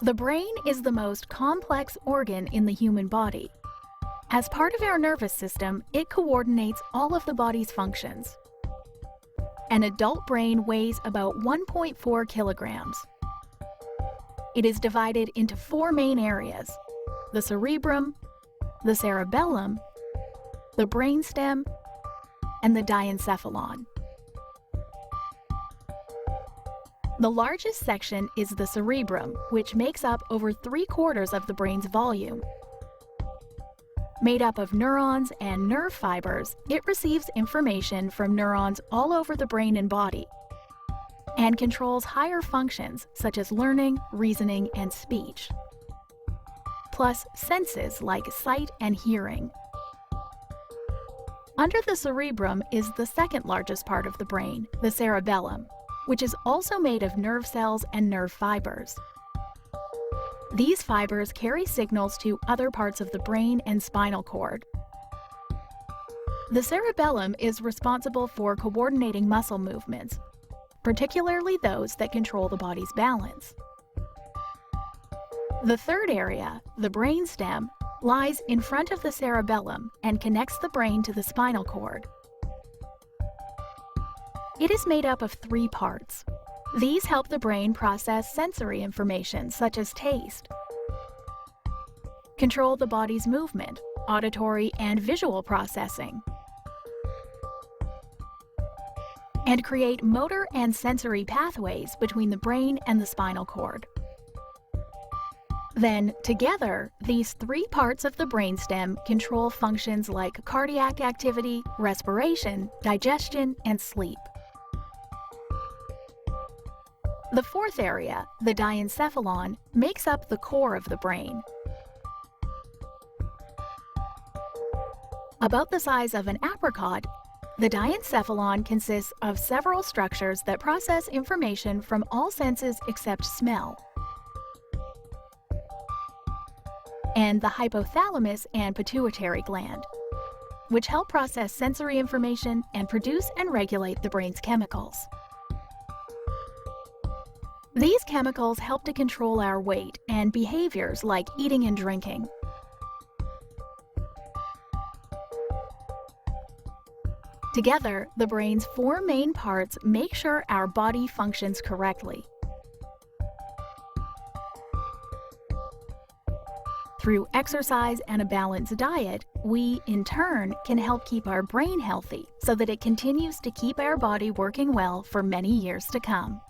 The brain is the most complex organ in the human body. As part of our nervous system, it coordinates all of the body's functions. An adult brain weighs about 1.4 kilograms. It is divided into four main areas: the cerebrum, the cerebellum, the brainstem, and the diencephalon. The largest section is the cerebrum, which makes up over 3/4 of the brain's volume. Made up of neurons and nerve fibers, it receives information from neurons all over the brain and body, and controls higher functions such as learning, reasoning, and speech, plus senses like sight and hearing. Under the cerebrum is the second largest part of the brain, the cerebellum, which is also made of nerve cells and nerve fibers. These fibers carry signals to other parts of the brain and spinal cord. The cerebellum is responsible for coordinating muscle movements, particularly those that control the body's balance. The third area, the brainstem, lies in front of the cerebellum and connects the brain to the spinal cord. It is made up of 3 parts. These help the brain process sensory information such as taste, control the body's movement, auditory and visual processing, and create motor and sensory pathways between the brain and the spinal cord. Then, together, these 3 parts of the brainstem control functions like cardiac activity, respiration, digestion, and sleep. The fourth area, the diencephalon, makes up the core of the brain. About the size of an apricot, the diencephalon consists of several structures that process information from all senses except smell. And the hypothalamus and pituitary gland, which help process sensory information and produce and regulate the brain's chemicals. These chemicals help to control our weight and behaviors like eating and drinking. Together, the brain's 4 main parts make sure our body functions correctly. Through exercise and a balanced diet, we, in turn, can help keep our brain healthy so that it continues to keep our body working well for many years to come.